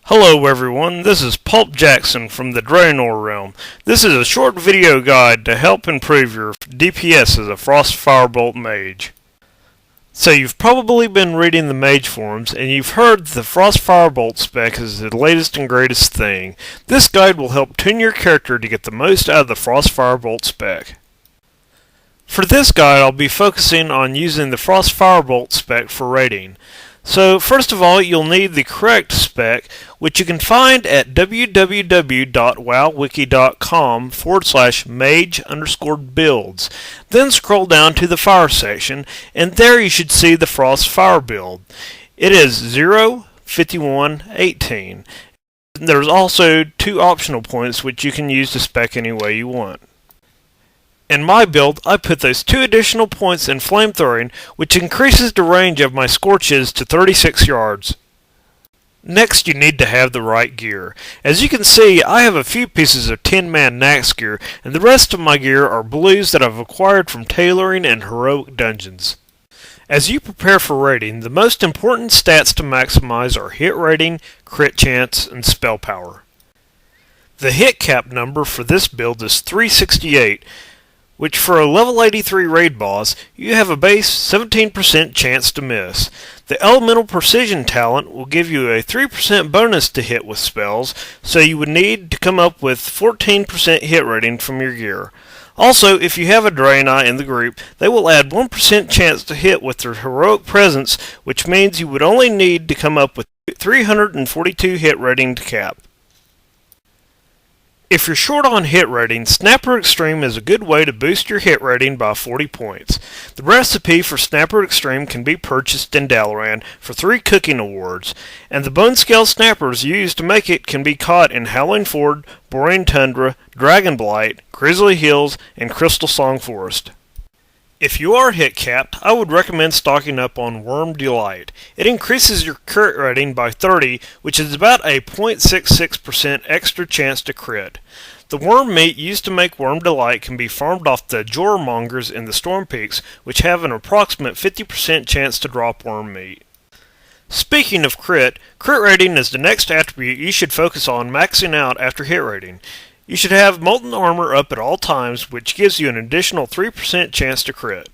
Hello everyone, this is Pulp Jackson from the Draenor Realm. This is a short video guide to help improve your DPS as a Frostfire Mage. So you've probably been reading the Mage forums and you've heard the Frostfire spec is the latest and greatest thing. This guide will help tune your character to get the most out of the Frostfire spec. For this guide I'll be focusing on using the Frostfire spec for raiding. So first of all, you'll need the correct spec, which you can find at www.wowwiki.com/mage_builds. Then scroll down to the fire section, and there you should see the Frostfire build. It is 0, 51, 18. There's also 2 optional points which you can use to spec any way you want. In my build, I put those 2 additional points in flamethrowing, which increases the range of my scorches to 36 yards. Next, you need to have the right gear. As you can see, I have a few pieces of 10-man Nax gear, and the rest of my gear are blues that I've acquired from tailoring and heroic dungeons. As you prepare for raiding, the most important stats to maximize are hit rating, crit chance, and spell power. The hit cap number for this build is 368, which for a level 83 raid boss, you have a base 17% chance to miss. The Elemental Precision talent will give you a 3% bonus to hit with spells, so you would need to come up with 14% hit rating from your gear. Also, if you have a Draenei in the group, they will add 1% chance to hit with their Heroic Presence, which means you would only need to come up with 342 hit rating to cap. If you're short on hit rating, Snapper Extreme is a good way to boost your hit rating by 40 points. The recipe for Snapper Extreme can be purchased in Dalaran for 3 cooking awards, and the bone scale snappers used to make it can be caught in Howling Ford, Borean Tundra, Dragonblight, Grizzly Hills, and Crystal Song Forest. If you are hit capped, I would recommend stocking up on Worm Delight. It increases your crit rating by 30, which is about a 0.66% extra chance to crit. The worm meat used to make Worm Delight can be farmed off the Jormongers in the Storm Peaks, which have an approximate 50% chance to drop worm meat. Speaking of crit rating is the next attribute you should focus on maxing out after hit rating. You should have Molten Armor up at all times, which gives you an additional 3% chance to crit.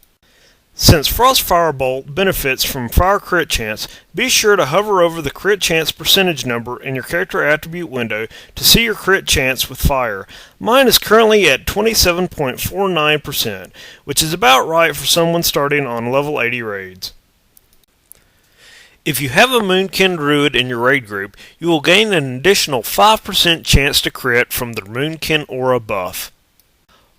Since Frostfire benefits from fire crit chance, be sure to hover over the crit chance percentage number in your character attribute window to see your crit chance with fire. Mine is currently at 27.49%, which is about right for someone starting on level 80 raids. If you have a Moonkin Druid in your raid group, you will gain an additional 5% chance to crit from the Moonkin Aura buff.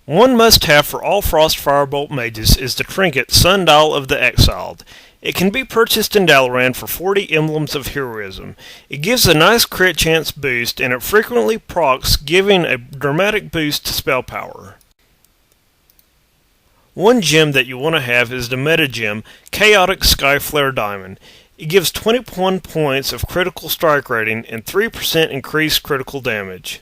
One must-have for all Frostfire mages is the Trinket Sundial of the Exiled. It can be purchased in Dalaran for 40 Emblems of Heroism. It gives a nice crit chance boost, and it frequently procs, giving a dramatic boost to spell power. One gem that you want to have is the meta gem, Chaotic Skyflare Diamond. It gives 21 points of critical strike rating and 3% increased critical damage.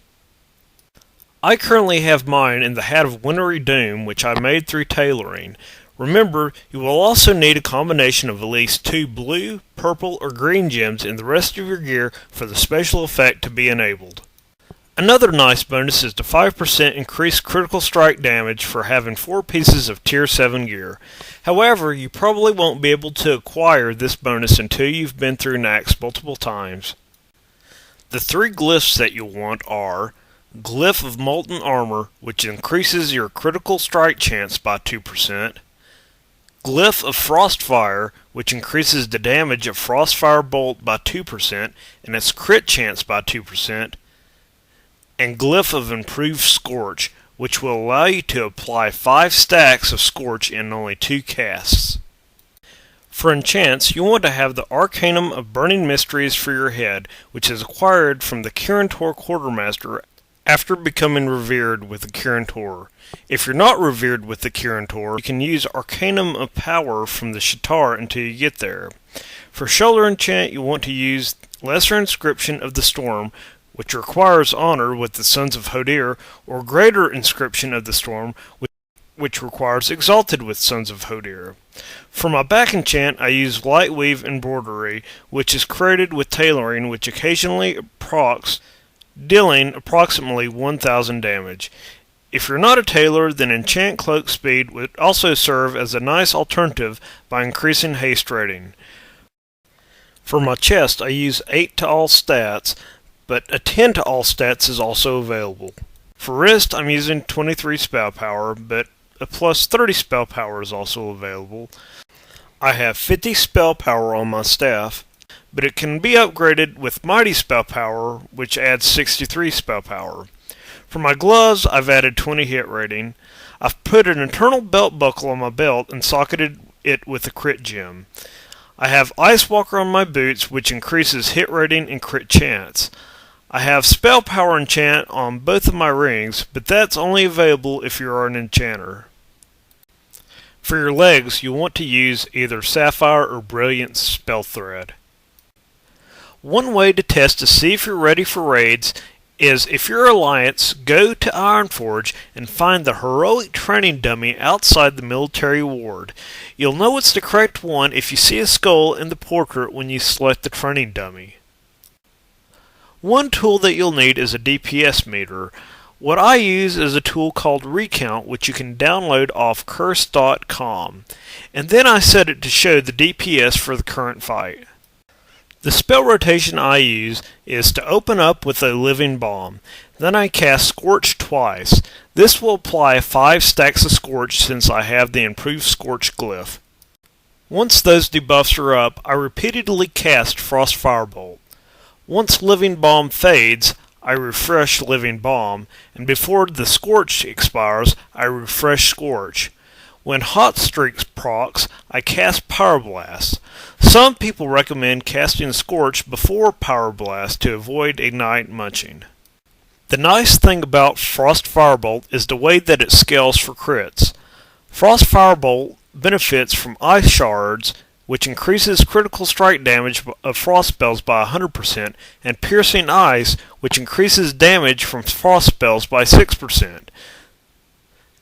I currently have mine in the Hat of Wintry Doom, which I made through tailoring. Remember, you will also need a combination of at least 2 blue, purple, or green gems in the rest of your gear for the special effect to be enabled. Another nice bonus is the 5% increased critical strike damage for having 4 pieces of Tier 7 gear. However, you probably won't be able to acquire this bonus until you've been through Nax multiple times. The 3 glyphs that you'll want are Glyph of Molten Armor, which increases your critical strike chance by 2%, Glyph of Frostfire, which increases the damage of Frostfire Bolt by 2% and its crit chance by 2%, and Glyph of Improved Scorch, which will allow you to apply 5 stacks of Scorch in only 2 casts. For enchants, you want to have the Arcanum of Burning Mysteries for your head, which is acquired from the Kirin Quartermaster after becoming revered with the Kirin. If you're not revered with the Kirin, you can use Arcanum of Power from the Shatar until you get there. For shoulder enchant, you want to use Lesser Inscription of the Storm, which requires honor with the Sons of Hodir, or Greater Inscription of the Storm, which requires Exalted with Sons of Hodir. For my back enchant, I use Lightweave Embroidery, which is created with tailoring, which occasionally procs, dealing approximately 1000 damage. If you're not a tailor, then Enchant Cloak Speed would also serve as a nice alternative by increasing haste rating. For my chest, I use 8 to all stats, but a 10 to all stats is also available. For wrist, I'm using 23 spell power, but a plus 30 spell power is also available. I have 50 spell power on my staff, but it can be upgraded with mighty spell power, which adds 63 spell power. For my gloves, I've added 20 hit rating. I've put an internal belt buckle on my belt and socketed it with a crit gem. I have Ice Walker on my boots, which increases hit rating and crit chance. I have spell power enchant on both of my rings, but that's only available if you are an enchanter. For your legs, you'll want to use either Sapphire or Brilliant Spell Thread. One way to test to see if you're ready for raids is, if you're Alliance, go to Ironforge and find the heroic training dummy outside the military ward. You'll know it's the correct one if you see a skull in the portrait when you select the training dummy. One tool that you'll need is a DPS meter. What I use is a tool called Recount, which you can download off curse.com, and then I set it to show the DPS for the current fight. The spell rotation I use is to open up with a Living Bomb. Then I cast Scorch twice. This will apply 5 stacks of Scorch since I have the improved Scorch glyph. Once those debuffs are up, I repeatedly cast Frostfire Bolt. Once Living Bomb fades, I refresh Living Bomb, and before the Scorch expires, I refresh Scorch. When Hot Streaks procs, I cast Power Blast. Some people recommend casting Scorch before Power Blast to avoid Ignite munching. The nice thing about Frost Firebolt is the way that it scales for crits. Frost Firebolt benefits from Ice Shards, which increases critical strike damage of frost spells by 100%, and Piercing Ice, which increases damage from frost spells by 6%.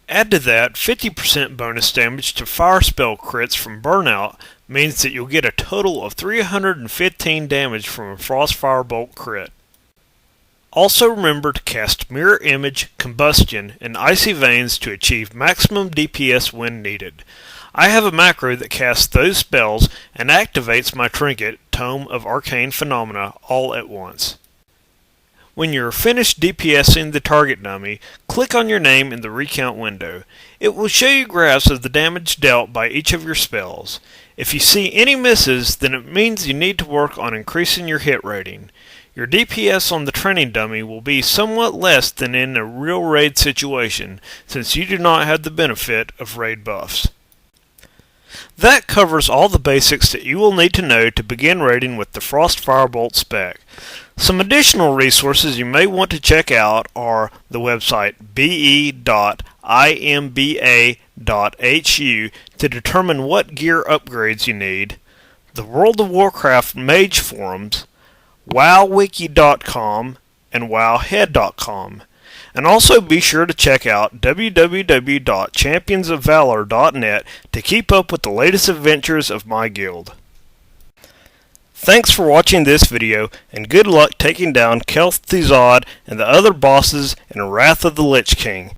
Add to that 50% bonus damage to fire spell crits from Burnout means that you'll get a total of 315 damage from a Frost Firebolt crit. Also remember to cast Mirror Image, Combustion, and Icy Veins to achieve maximum DPS when needed. I have a macro that casts those spells and activates my trinket, Tome of Arcane Phenomena, all at once. When you're finished DPSing the target dummy, click on your name in the Recount window. It will show you graphs of the damage dealt by each of your spells. If you see any misses, then it means you need to work on increasing your hit rating. Your DPS on the training dummy will be somewhat less than in a real raid situation, since you do not have the benefit of raid buffs. That covers all the basics that you will need to know to begin raiding with the Frost Firebolt spec. Some additional resources you may want to check out are the website be.imba.hu to determine what gear upgrades you need, the World of Warcraft Mage forums, wowwiki.com, and wowhead.com. And also be sure to check out www.championsofvalor.net to keep up with the latest adventures of my guild. Thanks for watching this video, and good luck taking down Kel'Thuzad and the other bosses in Wrath of the Lich King.